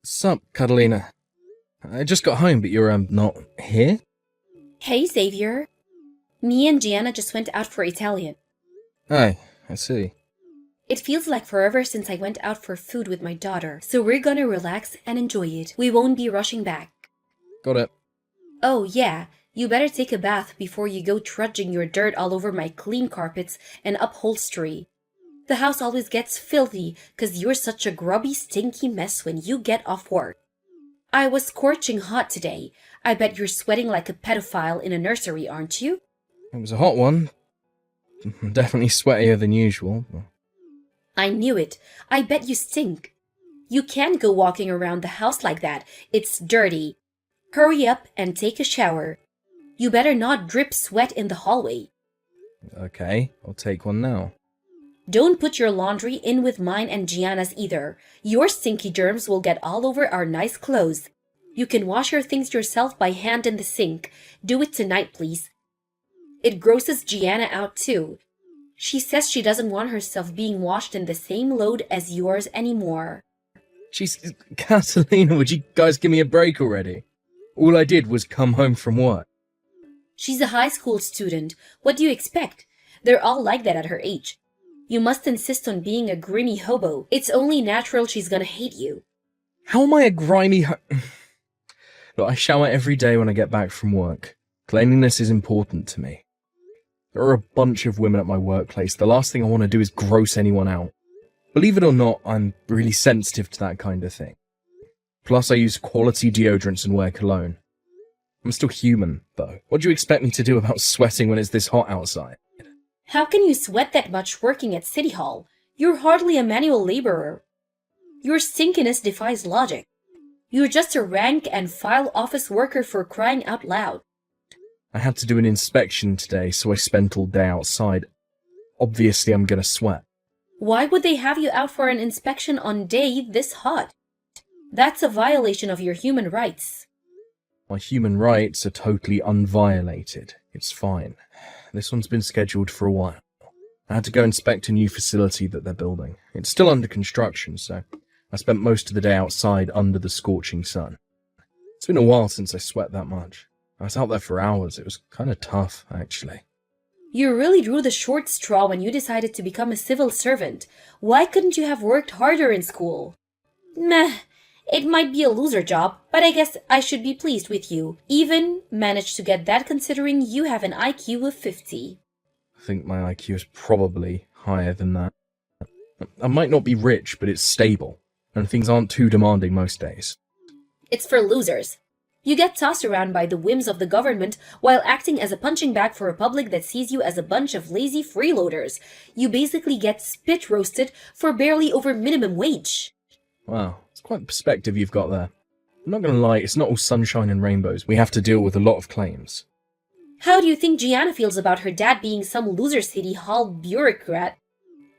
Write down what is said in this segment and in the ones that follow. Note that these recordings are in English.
Sup, Catalina? I just got home, but you're, not here? Hey, Xavier. Me and Gianna just went out for Italian. Oh, I see. It feels like forever since I went out for food with my daughter, so we're gonna relax and enjoy it. We won't be rushing back. Got it. Oh, yeah, you better take a bath before you go trudging your dirt all over my clean carpets and upholstery. The house always gets filthy 'cause you're such a grubby, stinky mess when you get off work. I was scorching hot today. I bet you're sweating like a pedophile in a nursery, aren't you? It was a hot one. Definitely sweatier than usual. I knew it. I bet you stink. You can't go walking around the house like that. It's dirty. Hurry up and take a shower. You better not drip sweat in the hallway. Okay, I'll take one now. Don't put your laundry in with mine and Gianna's either. Your stinky germs will get all over our nice clothes. You can wash your things yourself by hand in the sink. Do it tonight, please. It grosses Gianna out too. She says she doesn't want her stuff being washed in the same load as yours anymore. Jeez, Catalina, would you guys give me a break already? All I did was come home from work. She's a high school student. What do you expect? They're all like that at her age. You must insist on being a grimy hobo. It's only natural she's gonna hate you. How am I a grimy Look, I shower every day when I get back from work. Cleanliness is important to me. There are a bunch of women at my workplace. The last thing I want to do is gross anyone out. Believe it or not, I'm really sensitive to that kind of thing. Plus, I use quality deodorants and wear cologne. I'm still human, though. What do you expect me to do about sweating when it's this hot outside? How can you sweat that much working at City Hall? You're hardly a manual laborer. Your stinkiness defies logic. You're just a rank and file office worker for crying out loud. I had to do an inspection today, so I spent all day outside. Obviously, I'm gonna sweat. Why would they have you out for an inspection on day this hot? That's a violation of your human rights. My human rights are totally unviolated. It's fine. This one's been scheduled for a while. I had to go inspect a new facility that they're building. It's still under construction, so I spent most of the day outside under the scorching sun. It's been a while since I sweat that much. I was out there for hours. It was kind of tough, actually. You really drew the short straw when you decided to become a civil servant. Why couldn't you have worked harder in school? Meh, it might be a loser job, but I guess I should be pleased with you. Even managed to get that considering you have an IQ of 50. I think my IQ is probably higher than that. I might not be rich, but it's stable, and things aren't too demanding most days. It's for losers. You get tossed around by the whims of the government while acting as a punching bag for a public that sees you as a bunch of lazy freeloaders. You basically get spit roasted for barely over minimum wage. Wow, it's quite the perspective you've got there. I'm not gonna lie, it's not all sunshine and rainbows. We have to deal with a lot of claims. How do you think Gianna feels about her dad being some loser City Hall bureaucrat?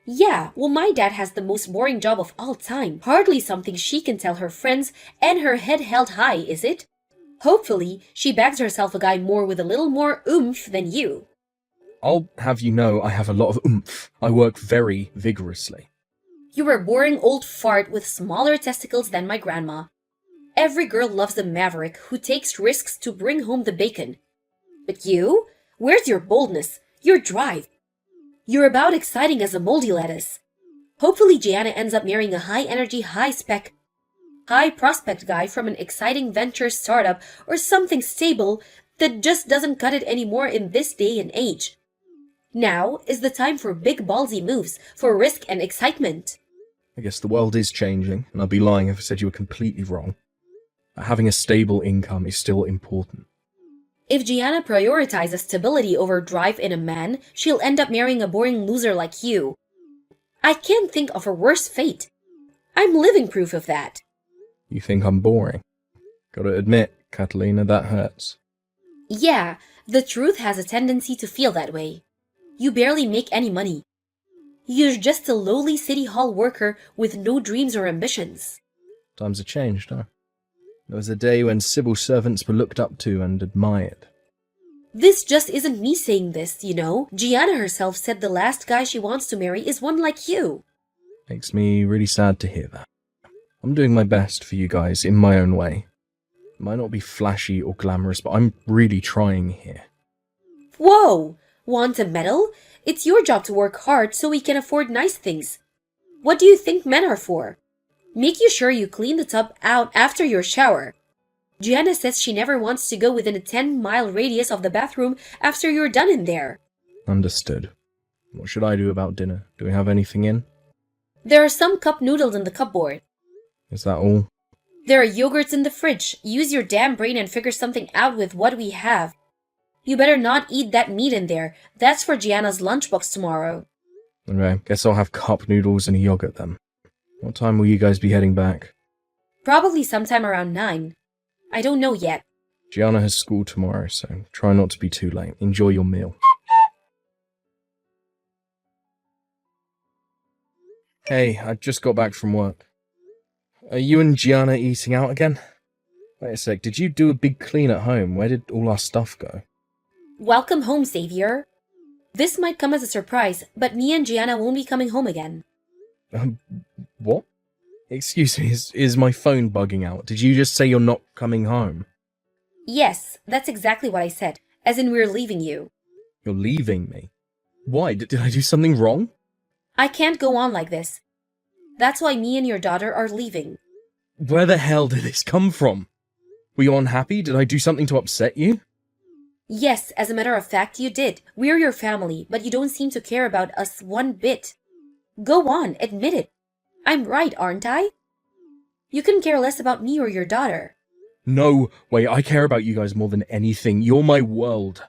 Yeah, well, my dad has the most boring job of all time. Hardly something she can tell her friends, and her head held high, is it? Hopefully, she bags herself a guy more with a little more oomph than you. I'll have you know I have a lot of oomph. I work very vigorously. You're a boring old fart with smaller testicles than my grandma. Every girl loves a maverick who takes risks to bring home the bacon. But you? Where's your boldness? Your drive? You're about exciting as a moldy lettuce. Hopefully Gianna ends up marrying a high-energy, high-spec, high-prospect guy from an exciting venture startup or something stable that just doesn't cut it anymore in this day and age. Now is the time for big ballsy moves, for risk and excitement. I guess the world is changing, and I'd be lying if I said you were completely wrong. Having a stable income is still important. If Gianna prioritizes stability over drive in a man, she'll end up marrying a boring loser like you. I can't think of a worse fate. I'm living proof of that. You think I'm boring? Gotta admit, Catalina, that hurts. Yeah, the truth has a tendency to feel that way. You barely make any money. You're just a lowly City Hall worker with no dreams or ambitions. Times have changed, huh? There was a day when civil servants were looked up to and admired. This just isn't me saying this, you know. Gianna herself said the last guy she wants to marry is one like you. Makes me really sad to hear that. I'm doing my best for you guys in my own way. It might not be flashy or glamorous, but I'm really trying here. Whoa! Want a medal? It's your job to work hard so we can afford nice things. What do you think men are for? Make you sure you clean the tub out after your shower. Gianna says she never wants to go within a 10-mile radius of the bathroom after you're done in there. Understood. What should I do about dinner? Do we have anything in? There are some cup noodles in the cupboard. Is that all? There are yogurts in the fridge. Use your damn brain and figure something out with what we have. You better not eat that meat in there. That's for Gianna's lunchbox tomorrow. Okay, guess I'll have cup noodles and a yogurt then. What time will you guys be heading back? Probably sometime around 9. I don't know yet. Gianna has school tomorrow, so try not to be too late. Enjoy your meal. Hey, I just got back from work. Are you and Gianna eating out again? Wait a sec, did you do a big clean at home? Where did all our stuff go? Welcome home, Xavier. This might come as a surprise, but me and Gianna won't be coming home again. What? Excuse me, is my phone bugging out? Did you just say you're not coming home? Yes, that's exactly what I said, as in we're leaving you. You're leaving me? Why? Did I do something wrong? I can't go on like this. That's why me and your daughter are leaving. Where the hell did this come from? Were you unhappy? Did I do something to upset you? Yes, as a matter of fact, you did. We're your family, but you don't seem to care about us one bit. Go on, admit it. I'm right, aren't I? You couldn't care less about me or your daughter. No way, I care about you guys more than anything. You're my world.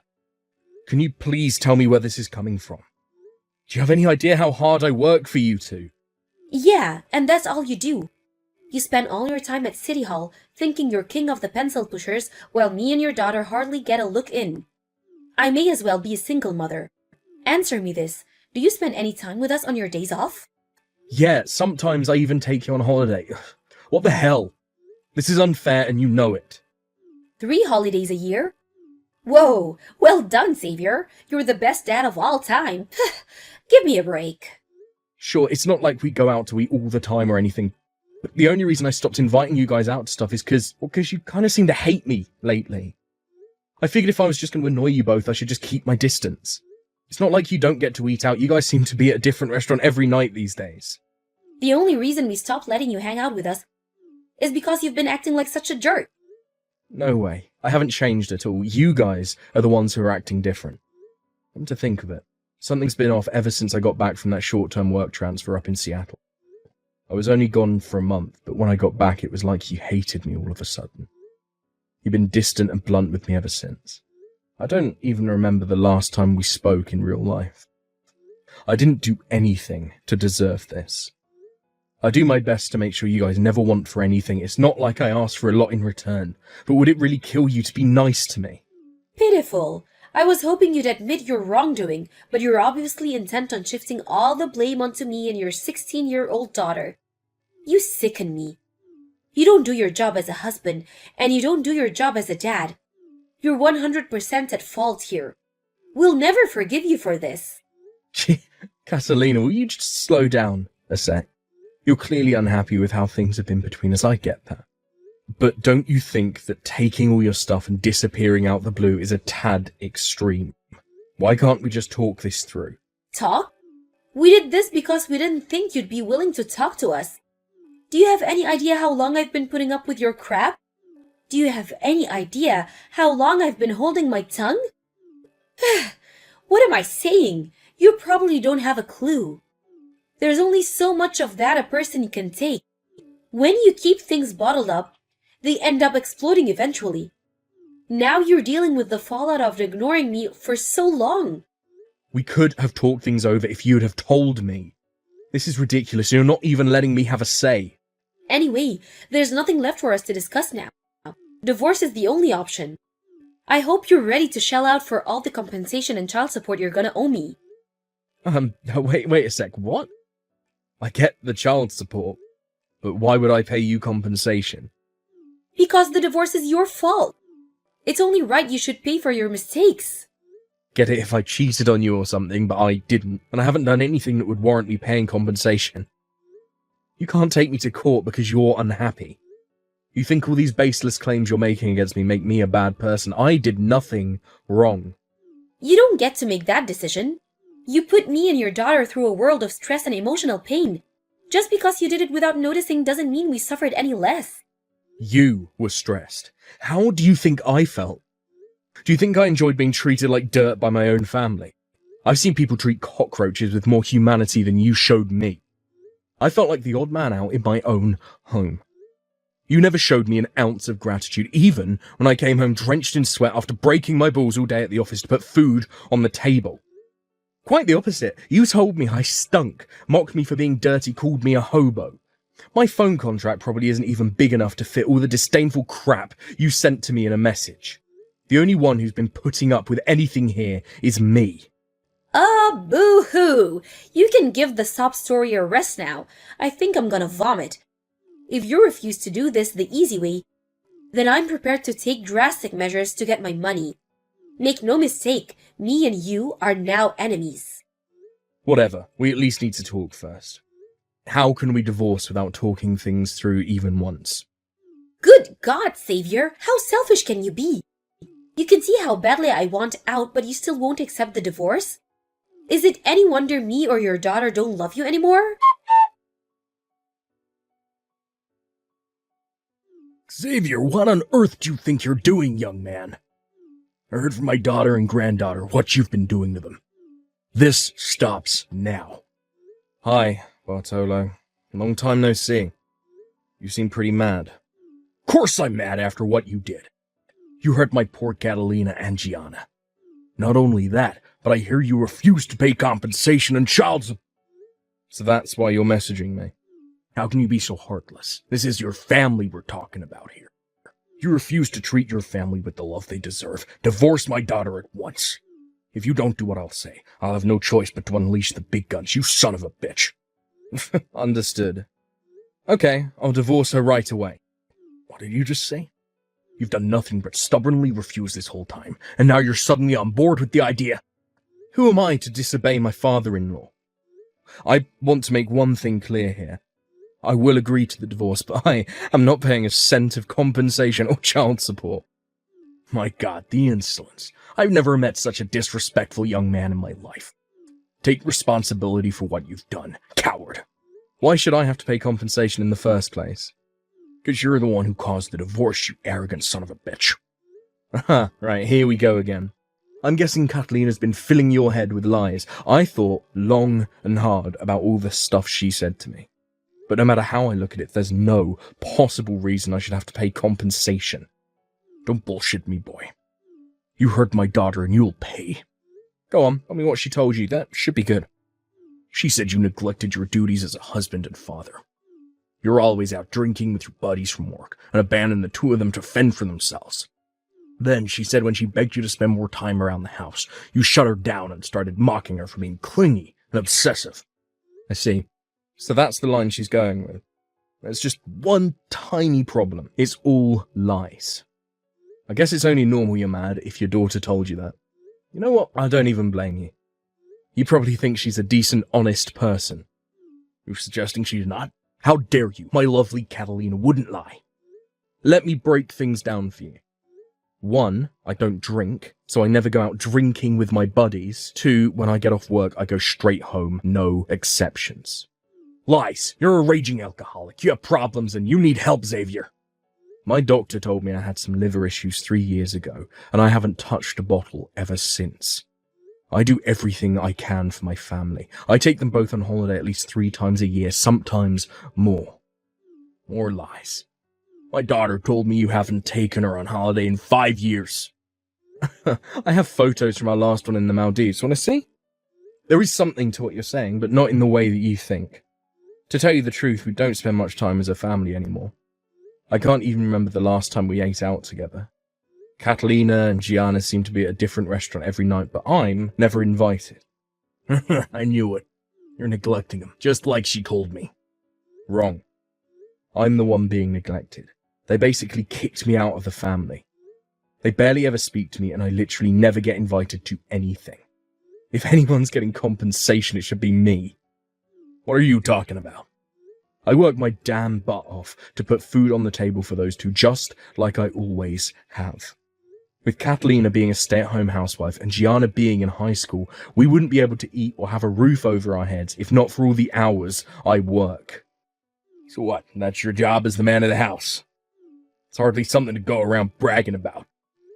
Can you please tell me where this is coming from? Do you have any idea how hard I work for you two? Yeah, and that's all you do. You spend all your time at City Hall thinking you're king of the pencil pushers while me and your daughter hardly get a look in. I may as well be a single mother. Answer me this. Do you spend any time with us on your days off? Yeah, sometimes I even take you on holiday. What the hell? This is unfair and you know it. 3 holidays a year? Whoa, well done, Xavier. You're the best dad of all time. Give me a break. Sure, it's not like we go out to eat all the time or anything. But the only reason I stopped inviting you guys out to stuff is because you kind of seem to hate me lately. I figured if I was just going to annoy you both, I should just keep my distance. It's not like you don't get to eat out. You guys seem to be at a different restaurant every night these days. The only reason we stopped letting you hang out with us is because you've been acting like such a jerk. No way. I haven't changed at all. You guys are the ones who are acting different. Come to think of it, something's been off ever since I got back from that short-term work transfer up in Seattle. I was only gone for a month, but when I got back it was like you hated me all of a sudden. You've been distant and blunt with me ever since. I don't even remember the last time we spoke in real life. I didn't do anything to deserve this. I do my best to make sure you guys never want for anything. It's not like I asked for a lot in return, but would it really kill you to be nice to me? Pitiful. I was hoping you'd admit your wrongdoing, but you're obviously intent on shifting all the blame onto me and your 16-year-old daughter. You sicken me. You don't do your job as a husband, and you don't do your job as a dad. You're 100% at fault here. We'll never forgive you for this. Catalina, will you just slow down a sec? You're clearly unhappy with how things have been between us, I get that. But don't you think that taking all your stuff and disappearing out the blue is a tad extreme? Why can't we just talk this through? Talk? We did this because we didn't think you'd be willing to talk to us. Do you have any idea how long I've been putting up with your crap? Do you have any idea how long I've been holding my tongue? What am I saying? You probably don't have a clue. There's only so much of that a person can take. When you keep things bottled up, they end up exploding eventually. Now you're dealing with the fallout of ignoring me for so long. We could have talked things over if you'd have told me. This is ridiculous. You're not even letting me have a say. Anyway, there's nothing left for us to discuss now. Divorce is the only option. I hope you're ready to shell out for all the compensation and child support you're gonna owe me. Wait a sec, what? I get the child support, but why would I pay you compensation? Because the divorce is your fault. It's only right you should pay for your mistakes. Get it if I cheated on you or something, but I didn't, and I haven't done anything that would warrant me paying compensation. You can't take me to court because you're unhappy. You think all these baseless claims you're making against me make me a bad person. I did nothing wrong. You don't get to make that decision. You put me and your daughter through a world of stress and emotional pain. Just because you did it without noticing doesn't mean we suffered any less. You were stressed. How do you think I felt? Do you think I enjoyed being treated like dirt by my own family? I've seen people treat cockroaches with more humanity than you showed me. I felt like the odd man out in my own home. You never showed me an ounce of gratitude, even when I came home drenched in sweat after breaking my balls all day at the office to put food on the table. Quite the opposite. You told me I stunk, mocked me for being dirty, called me a hobo. My phone contract probably isn't even big enough to fit all the disdainful crap you sent to me in a message. The only one who's been putting up with anything here is me. Boo-hoo! You can give the sob story a rest now. I think I'm gonna vomit. If you refuse to do this the easy way, then I'm prepared to take drastic measures to get my money. Make no mistake, me and you are now enemies. Whatever, we at least need to talk first. How can we divorce without talking things through even once? Good God, Savior, how selfish can you be? You can see how badly I want out, but you still won't accept the divorce? Is it any wonder me or your daughter don't love you anymore? Xavier, what on earth do you think you're doing, young man? I heard from my daughter and granddaughter what you've been doing to them. This stops now. Hi, Bartolo. Long time no see. You seem pretty mad. Of course I'm mad after what you did. You hurt my poor Catalina and Gianna. Not only that, but I hear you refuse to pay compensation and child support. So that's why you're messaging me. How can you be so heartless? This is your family we're talking about here. You refuse to treat your family with the love they deserve. Divorce my daughter at once. If you don't do what I'll say, I'll have no choice but to unleash the big guns, you son of a bitch. Understood. Okay, I'll divorce her right away. What did you just say? You've done nothing but stubbornly refuse this whole time, and now you're suddenly on board with the idea. Who am I to disobey my father-in-law? I want to make one thing clear here. I will agree to the divorce, but I am not paying a cent of compensation or child support. My God, the insolence. I've never met such a disrespectful young man in my life. Take responsibility for what you've done, coward. Why should I have to pay compensation in the first place? Because you're the one who caused the divorce, you arrogant son of a bitch. Aha, right, here we go again. I'm guessing Catalina's been filling your head with lies. I thought long and hard about all the stuff she said to me. But no matter how I look at it, there's no possible reason I should have to pay compensation. Don't bullshit me, boy. You hurt my daughter and you'll pay. Go on, tell me what she told you. That should be good. She said you neglected your duties as a husband and father. You're always out drinking with your buddies from work and abandoned the two of them to fend for themselves. Then she said when she begged you to spend more time around the house, you shut her down and started mocking her for being clingy and obsessive. I see. So that's the line she's going with. There's just one tiny problem. It's all lies. I guess it's only normal you're mad if your daughter told you that. You know what? I don't even blame you. You probably think she's a decent, honest person. You're suggesting she's not? How dare you? My lovely Catalina wouldn't lie. Let me break things down for you. 1, I don't drink, so I never go out drinking with my buddies. 2, when I get off work, I go straight home, no exceptions. Lies. You're a raging alcoholic. You have problems and you need help, Xavier. My doctor told me I had some liver issues 3 years ago, and I haven't touched a bottle ever since. I do everything I can for my family. I take them both on holiday at least 3 times a year, sometimes more. More lies. My daughter told me you haven't taken her on holiday in 5 years. I have photos from our last one in the Maldives. Want to see? There is something to what you're saying, but not in the way that you think. To tell you the truth, we don't spend much time as a family anymore. I can't even remember the last time we ate out together. Catalina and Gianna seem to be at a different restaurant every night, but I'm never invited. I knew it. You're neglecting them, just like she told me. Wrong. I'm the one being neglected. They basically kicked me out of the family. They barely ever speak to me, and I literally never get invited to anything. If anyone's getting compensation, it should be me. What are you talking about? I work my damn butt off to put food on the table for those two, just like I always have. With Catalina being a stay-at-home housewife and Gianna being in high school, we wouldn't be able to eat or have a roof over our heads if not for all the hours I work. So what, that's your job as the man of the house? It's hardly something to go around bragging about.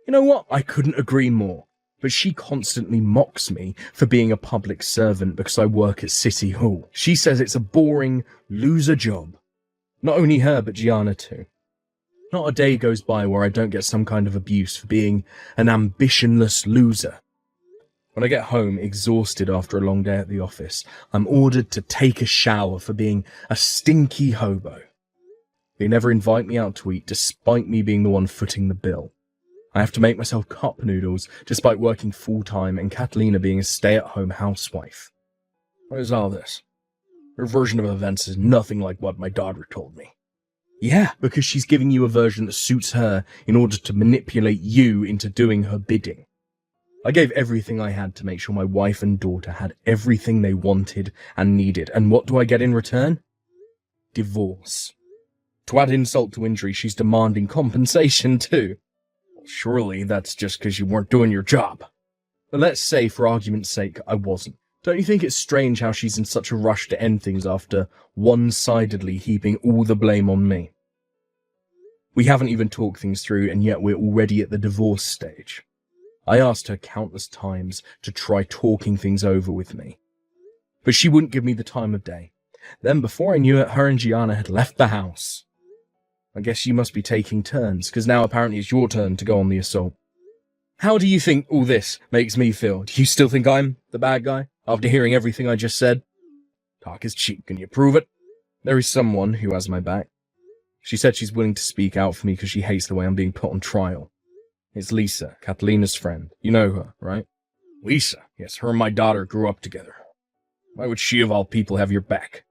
You know what? I couldn't agree more. But she constantly mocks me for being a public servant because I work at City Hall. She says it's a boring, loser job. Not only her, but Gianna too. Not a day goes by where I don't get some kind of abuse for being an ambitionless loser. When I get home, exhausted after a long day at the office, I'm ordered to take a shower for being a stinky hobo. They never invite me out to eat, despite me being the one footing the bill. I have to make myself cup noodles, despite working full-time and Catalina being a stay-at-home housewife. What is all this? Her version of events is nothing like what my daughter told me. Yeah, because she's giving you a version that suits her in order to manipulate you into doing her bidding. I gave everything I had to make sure my wife and daughter had everything they wanted and needed, and what do I get in return? Divorce. To add insult to injury, she's demanding compensation too. Surely that's just because you weren't doing your job. But let's say, for argument's sake, I wasn't. Don't you think it's strange how she's in such a rush to end things after one-sidedly heaping all the blame on me? We haven't even talked things through, and yet we're already at the divorce stage. I asked her countless times to try talking things over with me. But she wouldn't give me the time of day. Then, before I knew it, her and Gianna had left the house. I guess you must be taking turns, because now apparently it's your turn to go on the assault. How do you think all this makes me feel? Do you still think I'm the bad guy, after hearing everything I just said? Talk is cheap, can you prove it? There is someone who has my back. She said she's willing to speak out for me because she hates the way I'm being put on trial. It's Lisa, Catalina's friend. You know her, right? Lisa? Yes, her and my daughter grew up together. Why would she of all people have your back?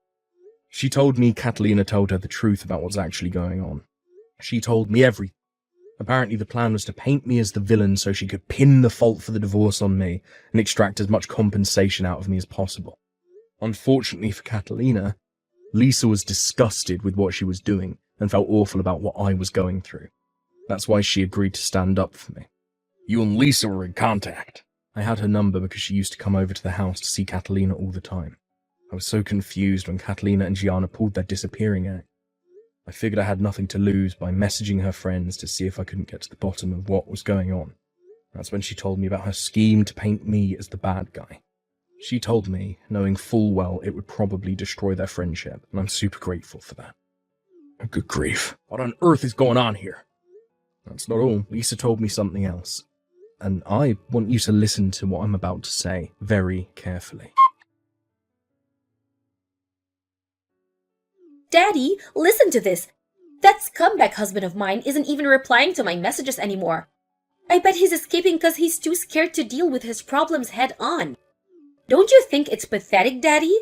She told me Catalina told her the truth about what's actually going on. She told me everything. Apparently the plan was to paint me as the villain so she could pin the fault for the divorce on me and extract as much compensation out of me as possible. Unfortunately for Catalina, Lisa was disgusted with what she was doing and felt awful about what I was going through. That's why she agreed to stand up for me. You and Lisa were in contact. I had her number because she used to come over to the house to see Catalina all the time. I was so confused when Catalina and Gianna pulled their disappearing act. I figured I had nothing to lose by messaging her friends to see if I couldn't get to the bottom of what was going on. That's when she told me about her scheme to paint me as the bad guy. She told me, knowing full well it would probably destroy their friendship, and I'm super grateful for that. Good grief. What on earth is going on here? That's not all. Lisa told me something else. And I want you to listen to what I'm about to say very carefully. Daddy, listen to this. That scumbag husband of mine isn't even replying to my messages anymore. I bet he's escaping because he's too scared to deal with his problems head on. Don't you think it's pathetic, Daddy?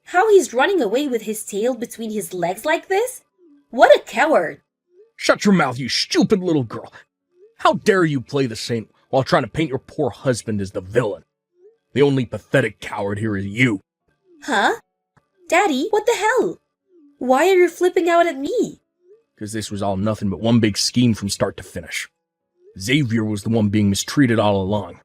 How he's running away with his tail between his legs like this? What a coward! Shut your mouth, you stupid little girl. How dare you play the saint while trying to paint your poor husband as the villain? The only pathetic coward here is you. Huh? Daddy, what the hell? Why are you flipping out at me? Because this was all nothing but one big scheme from start to finish. Xavier was the one being mistreated all along.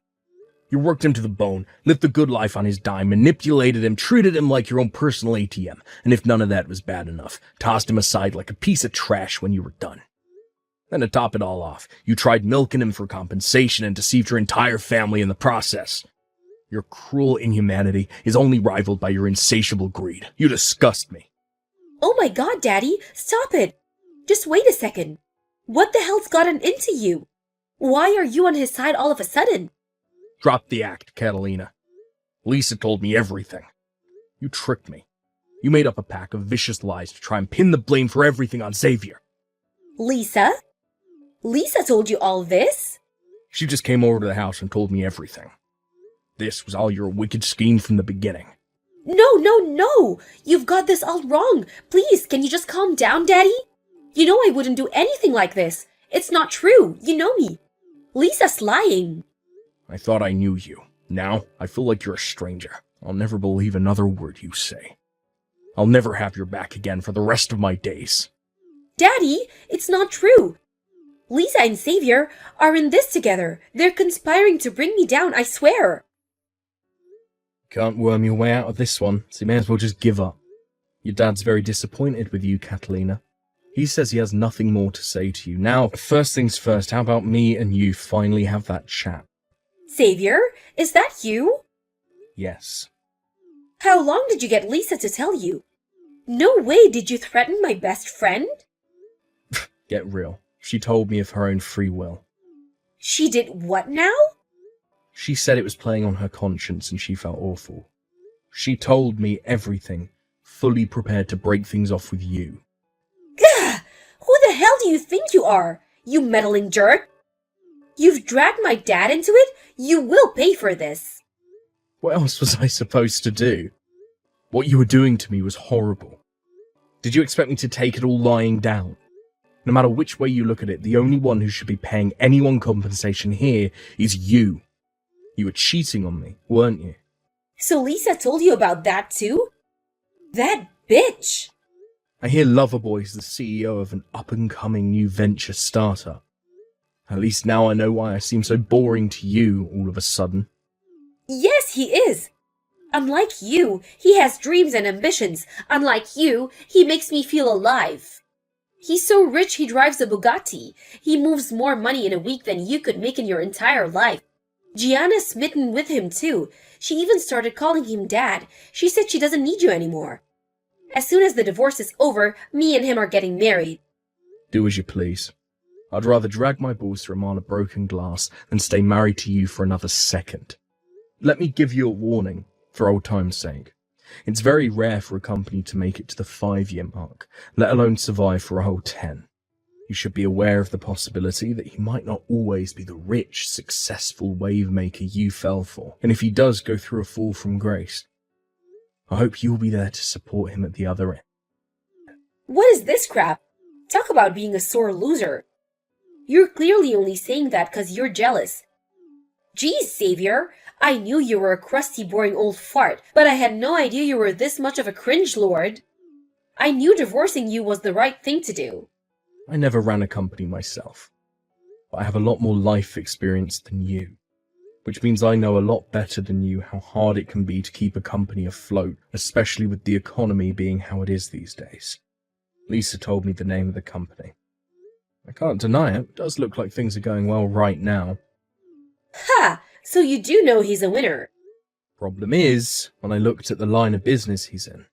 You worked him to the bone, lived the good life on his dime, manipulated him, treated him like your own personal ATM, and if none of that was bad enough, tossed him aside like a piece of trash when you were done. Then to top it all off, you tried milking him for compensation and deceived your entire family in the process. Your cruel inhumanity is only rivaled by your insatiable greed. You disgust me. Oh my god, Daddy, stop it! Just wait a second. What the hell's gotten into you? Why are you on his side all of a sudden? Drop the act, Catalina. Lisa told me everything. You tricked me. You made up a pack of vicious lies to try and pin the blame for everything on Xavier. Lisa? Lisa told you all this? She just came over to the house and told me everything. This was all your wicked scheme from the beginning. No! You've got this all wrong. Please, can you just calm down, Daddy? You know I wouldn't do anything like this. It's not true. You know me. Lisa's lying. I thought I knew you. Now, I feel like you're a stranger. I'll never believe another word you say. I'll never have your back again for the rest of my days. Daddy, it's not true. Lisa and Xavier are in this together. They're conspiring to bring me down, I swear. Can't worm your way out of this one, so you may as well just give up. Your dad's very disappointed with you, Catalina. He says he has nothing more to say to you. Now, first things first, how about me and you finally have that chat? Xavier, is that you? Yes. How long did you get Lisa to tell you? No way did you threaten my best friend? Get real. She told me of her own free will. She did what now? She said it was playing on her conscience and she felt awful. She told me everything, fully prepared to break things off with you. Gah! Who the hell do you think you are, you meddling jerk? You've dragged my dad into it? You will pay for this. What else was I supposed to do? What you were doing to me was horrible. Did you expect me to take it all lying down? No matter which way you look at it, the only one who should be paying anyone compensation here is you. You were cheating on me, weren't you? So Lisa told you about that too? That bitch! I hear Loverboy's the CEO of an up-and-coming new venture startup. At least now I know why I seem so boring to you all of a sudden. Yes, he is. Unlike you, he has dreams and ambitions. Unlike you, he makes me feel alive. He's so rich he drives a Bugatti. He moves more money in a week than you could make in your entire life. Gianna's smitten with him too. She even started calling him dad. She said she doesn't need you anymore. As soon as the divorce is over, me and him are getting married. Do as you please. I'd rather drag my balls through a mile of broken glass than stay married to you for another second. Let me give you a warning, for old time's sake. It's very rare for a company to make it to the 5-year mark, let alone survive for a whole 10. You should be aware of the possibility that he might not always be the rich, successful wave maker you fell for, and if he does go through a fall from grace, I hope you'll be there to support him at the other end. What is this crap? Talk about being a sore loser. You're clearly only saying that because you're jealous. Geez, Xavier, I knew you were a crusty, boring old fart, but I had no idea you were this much of a cringe lord. I knew divorcing you was the right thing to do. I never ran a company myself, but I have a lot more life experience than you, which means I know a lot better than you how hard it can be to keep a company afloat, especially with the economy being how it is these days. Lisa told me the name of the company. I can't deny it, it does look like things are going well right now. Ha! So you do know he's a winner. Problem is, when I looked at the line of business he's in,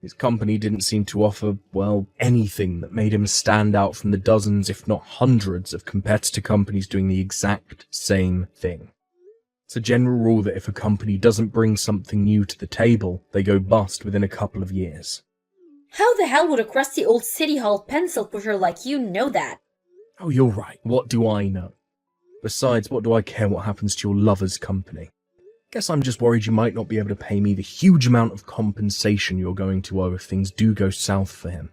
his company didn't seem to offer, well, anything that made him stand out from the dozens, if not hundreds, of competitor companies doing the exact same thing. It's a general rule that if a company doesn't bring something new to the table, they go bust within a couple of years. How the hell would a crusty old City Hall pencil pusher like you know that? Oh, you're right. What do I know? Besides, what do I care what happens to your lover's company? Guess I'm just worried you might not be able to pay me the huge amount of compensation you're going to owe if things do go south for him.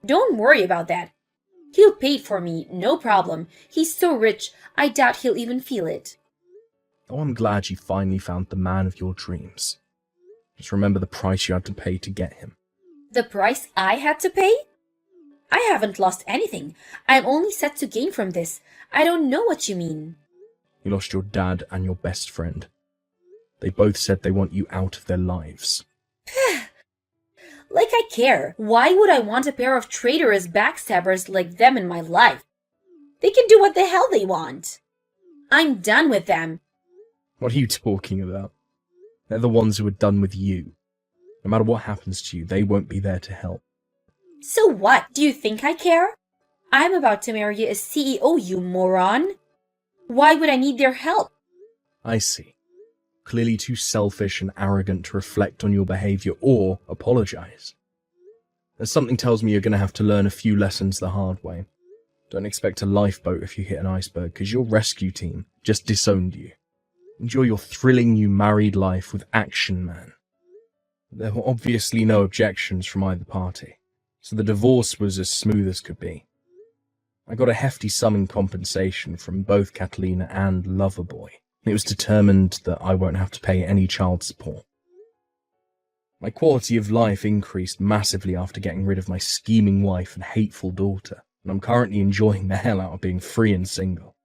Don't worry about that. He'll pay it for me, no problem. He's so rich, I doubt he'll even feel it. Oh, I'm glad you finally found the man of your dreams. Just remember the price you had to pay to get him. The price I had to pay? I haven't lost anything. I'm only set to gain from this. I don't know what you mean. You lost your dad and your best friend. They both said they want you out of their lives. Like I care. Why would I want a pair of traitorous backstabbers like them in my life? They can do what the hell they want. I'm done with them. What are you talking about? They're the ones who are done with you. No matter what happens to you, they won't be there to help. So what? Do you think I care? I'm about to marry a CEO, you moron. Why would I need their help? I see. Clearly too selfish and arrogant to reflect on your behaviour or apologise. There's something tells me you're going to have to learn a few lessons the hard way. Don't expect a lifeboat if you hit an iceberg, because your rescue team just disowned you. Enjoy your thrilling new married life with Action Man. There were obviously no objections from either party, so the divorce was as smooth as could be. I got a hefty sum in compensation from both Catalina and Loverboy. It was determined that I won't have to pay any child support. My quality of life increased massively after getting rid of my scheming wife and hateful daughter, and I'm currently enjoying the hell out of being free and single.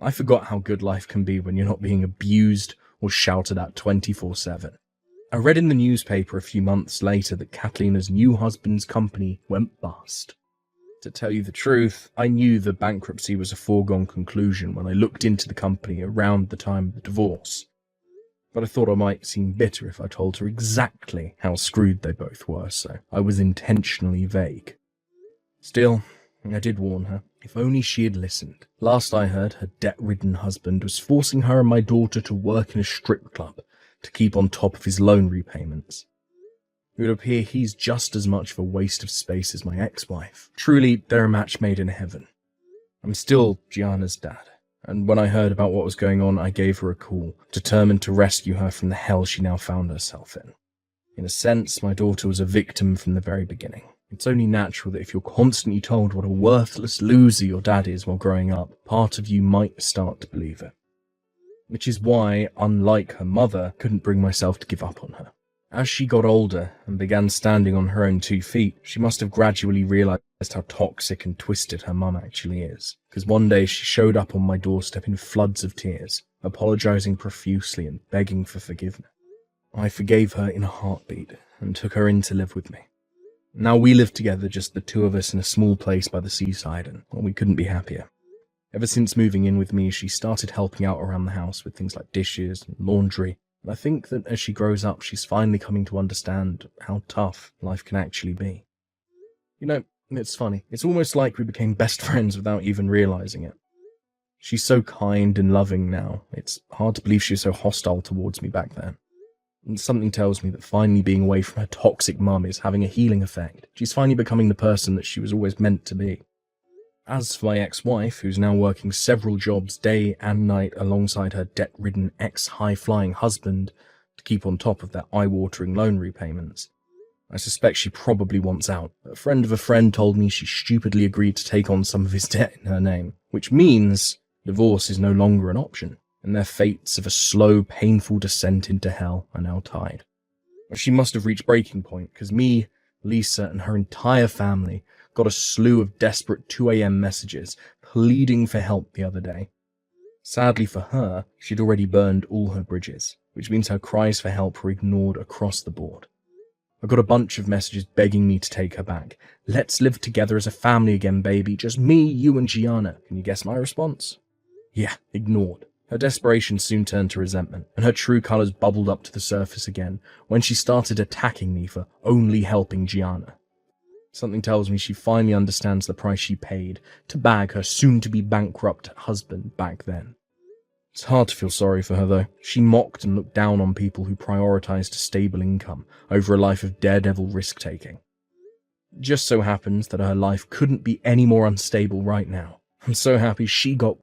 I forgot how good life can be when you're not being abused or shouted at 24/7. I read in the newspaper a few months later that Catalina's new husband's company went bust. To tell you the truth, I knew the bankruptcy was a foregone conclusion when I looked into the company around the time of the divorce. But I thought I might seem bitter if I told her exactly how screwed they both were, so I was intentionally vague. Still, I did warn her. If only she had listened. Last I heard, her debt-ridden husband was forcing her and my daughter to work in a strip club to keep on top of his loan repayments. It would appear he's just as much of a waste of space as my ex-wife. Truly, they're a match made in heaven. I'm still Gianna's dad, and when I heard about what was going on, I gave her a call, determined to rescue her from the hell she now found herself in. In a sense, my daughter was a victim from the very beginning. It's only natural that if you're constantly told what a worthless loser your dad is while growing up, part of you might start to believe it. Which is why, unlike her mother, I couldn't bring myself to give up on her. As she got older and began standing on her own 2 feet, she must have gradually realized how toxic and twisted her mum actually is. Because one day she showed up on my doorstep in floods of tears, apologizing profusely and begging for forgiveness. I forgave her in a heartbeat and took her in to live with me. Now we live together, just the two of us in a small place by the seaside, and we couldn't be happier. Ever since moving in with me, she started helping out around the house with things like dishes and laundry. And I think that as she grows up, she's finally coming to understand how tough life can actually be. You know, it's funny. It's almost like we became best friends without even realizing it. She's so kind and loving now. It's hard to believe she was so hostile towards me back then. And something tells me that finally being away from her toxic mum is having a healing effect. She's finally becoming the person that she was always meant to be. As for my ex-wife, who's now working several jobs day and night alongside her debt-ridden ex-high-flying husband to keep on top of their eye-watering loan repayments, I suspect she probably wants out. A friend of a friend told me she stupidly agreed to take on some of his debt in her name, which means divorce is no longer an option, and their fates of a slow, painful descent into hell are now tied. She must have reached breaking point, because me, Lisa, and her entire family got a slew of desperate 2 a.m. messages pleading for help the other day. Sadly for her, she'd already burned all her bridges, which means her cries for help were ignored across the board. I got a bunch of messages begging me to take her back. Let's live together as a family again, baby. Just me, you, and Gianna. Can you guess my response? Yeah, ignored. Her desperation soon turned to resentment, and her true colours bubbled up to the surface again when she started attacking me for only helping Gianna. Something tells me she finally understands the price she paid to bag her soon-to-be bankrupt husband back then. It's hard to feel sorry for her, though. She mocked and looked down on people who prioritised a stable income over a life of daredevil risk-taking. It just so happens that her life couldn't be any more unstable right now. I'm so happy she got